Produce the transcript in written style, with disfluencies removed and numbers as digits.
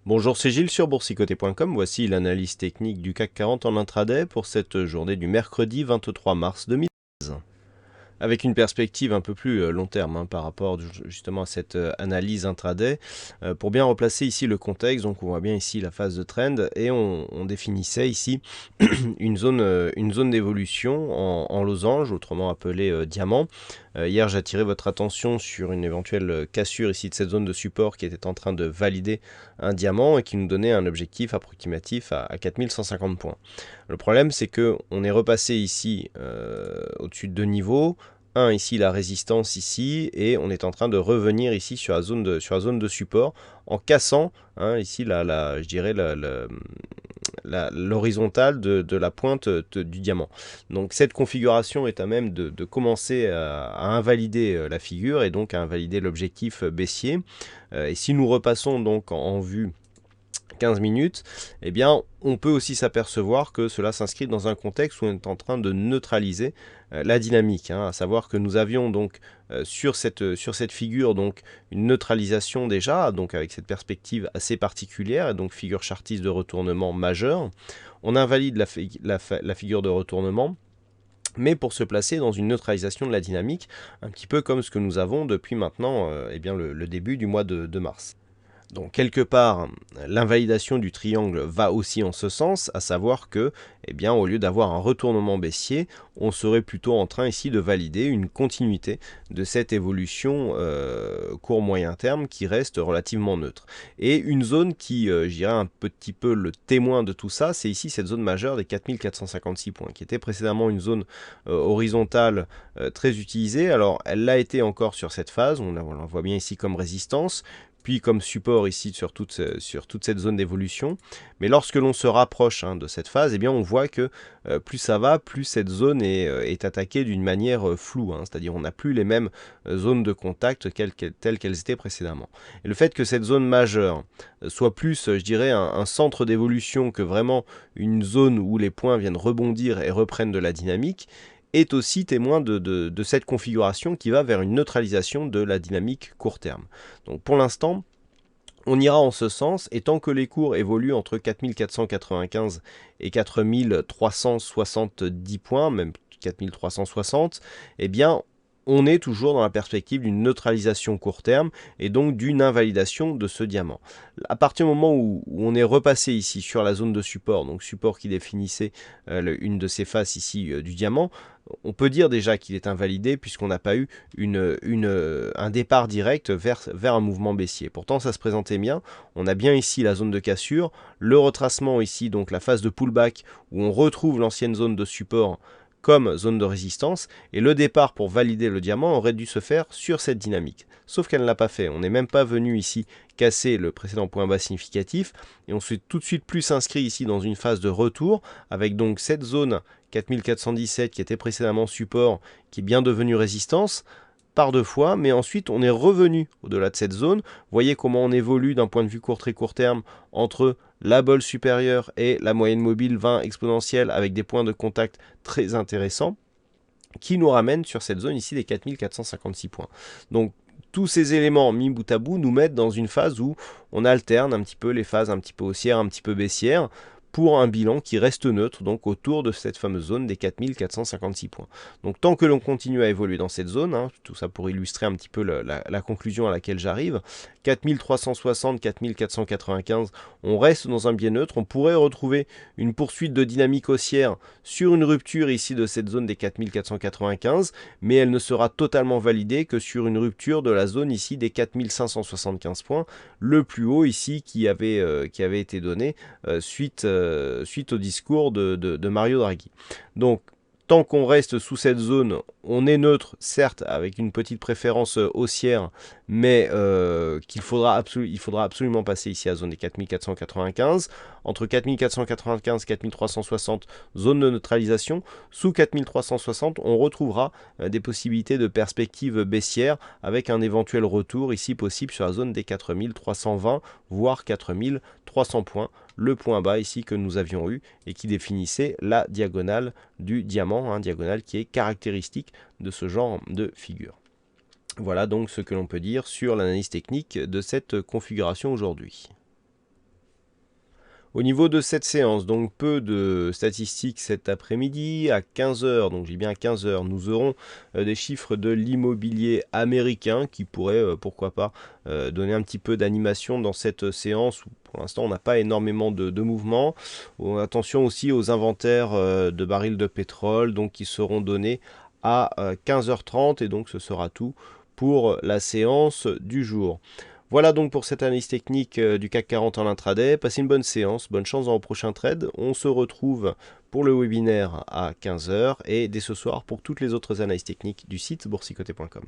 Bonjour, c'est Gilles sur boursicoté.com. Voici l'analyse technique du CAC 40 en intraday pour cette journée du mercredi 23 mars 2016. Avec une perspective un peu plus long terme par rapport justement à cette analyse intraday. Pour bien replacer ici le contexte, donc on voit bien ici la phase de trend et on définissait ici une zone d'évolution en losange, autrement appelée diamant. Hier, j'ai attiré votre attention sur une éventuelle cassure ici de cette zone de support qui était en train de valider un diamant et qui nous donnait un objectif approximatif à 4150 points. Le problème, c'est qu'on est repassé ici au-dessus de deux niveaux. Un ici, la résistance ici, et on est en train de revenir ici sur la zone de support en cassant ici je dirais l'horizontale de la pointe du diamant. Donc cette configuration est à même de commencer à invalider la figure et donc à invalider l'objectif baissier. Et si nous repassons donc en vue 15 minutes, eh bien, on peut aussi s'apercevoir que cela s'inscrit dans un contexte où on est en train de neutraliser la dynamique, à savoir que nous avions donc sur cette figure donc une neutralisation déjà, donc avec cette perspective assez particulière, et donc figure chartiste de retournement majeur. On invalide la figure de retournement, mais pour se placer dans une neutralisation de la dynamique, un petit peu comme ce que nous avons depuis maintenant le début du mois de mars. Donc quelque part, l'invalidation du triangle va aussi en ce sens, à savoir que, au lieu d'avoir un retournement baissier, on serait plutôt en train ici de valider une continuité de cette évolution court-moyen terme qui reste relativement neutre. Et une zone qui, je dirais un petit peu le témoin de tout ça, c'est ici cette zone majeure des 4456 points, qui était précédemment une zone horizontale très utilisée. Alors elle l'a été encore sur cette phase, on la voit bien ici comme résistance, puis comme support ici sur toute cette zone d'évolution. Mais lorsque l'on se rapproche de cette phase, on voit que plus ça va, plus cette zone est attaquée d'une manière floue, c'est-à-dire on n'a plus les mêmes zones de contact telles qu'elles étaient précédemment. Et le fait que cette zone majeure soit plus, je dirais, un centre d'évolution que vraiment une zone où les points viennent rebondir et reprennent de la dynamique, est aussi témoin de cette configuration qui va vers une neutralisation de la dynamique court terme. Donc pour l'instant, on ira en ce sens, et tant que les cours évoluent entre 4495 et 4370 points, même 4360, on est toujours dans la perspective d'une neutralisation court terme et donc d'une invalidation de ce diamant. À partir du moment où on est repassé ici sur la zone de support, donc support qui définissait une de ces faces ici du diamant, on peut dire déjà qu'il est invalidé puisqu'on n'a pas eu un départ direct vers un mouvement baissier. Pourtant ça se présentait bien, on a bien ici la zone de cassure, le retracement ici, donc la phase de pullback où on retrouve l'ancienne zone de support comme zone de résistance, et le départ pour valider le diamant aurait dû se faire sur cette dynamique. Sauf qu'elle ne l'a pas fait, on n'est même pas venu ici casser le précédent point bas significatif, et on s'est tout de suite plus inscrit ici dans une phase de retour, avec donc cette zone 4417 qui était précédemment support, qui est bien devenue résistance, par deux fois, mais ensuite on est revenu au-delà de cette zone. Voyez comment on évolue d'un point de vue très court terme entre la bolle supérieure et la moyenne mobile 20 exponentielle avec des points de contact très intéressants qui nous ramènent sur cette zone ici des 4456 points. Donc tous ces éléments mis bout à bout nous mettent dans une phase où on alterne un petit peu les phases un petit peu haussières, un petit peu baissières, pour un bilan qui reste neutre, donc autour de cette fameuse zone des 4456 points. Donc tant que l'on continue à évoluer dans cette zone, tout ça pour illustrer un petit peu la conclusion à laquelle j'arrive, 4360, 4495, on reste dans un biais neutre, on pourrait retrouver une poursuite de dynamique haussière sur une rupture ici de cette zone des 4495, mais elle ne sera totalement validée que sur une rupture de la zone ici des 4575 points, le plus haut ici qui avait été donné suite au discours de Mario Draghi. Donc, tant qu'on reste sous cette zone, on est neutre, certes, avec une petite préférence haussière, mais il faudra absolument passer ici à la zone des 4495. Entre 4495 et 4360, zone de neutralisation. Sous 4360, on retrouvera des possibilités de perspectives baissières avec un éventuel retour ici possible sur la zone des 4320, voire 4300 points. Le point bas ici que nous avions eu et qui définissait la diagonale du diamant, diagonale qui est caractéristique de ce genre de figure. Voilà donc ce que l'on peut dire sur l'analyse technique de cette configuration aujourd'hui. Au niveau de cette séance, donc peu de statistiques cet après-midi. À 15 heures, donc j'ai bien à 15 heures, nous aurons des chiffres de l'immobilier américain qui pourraient, pourquoi pas, donner un petit peu d'animation dans cette séance où pour l'instant on n'a pas énormément de mouvements. Attention aussi aux inventaires de barils de pétrole donc, qui seront donnés à 15h30 et donc ce sera tout pour la séance du jour. Voilà donc pour cette analyse technique du CAC 40 en intraday. Passez une bonne séance, bonne chance dans vos prochains trades. On se retrouve pour le webinaire à 15 heures et dès ce soir pour toutes les autres analyses techniques du site boursicoté.com.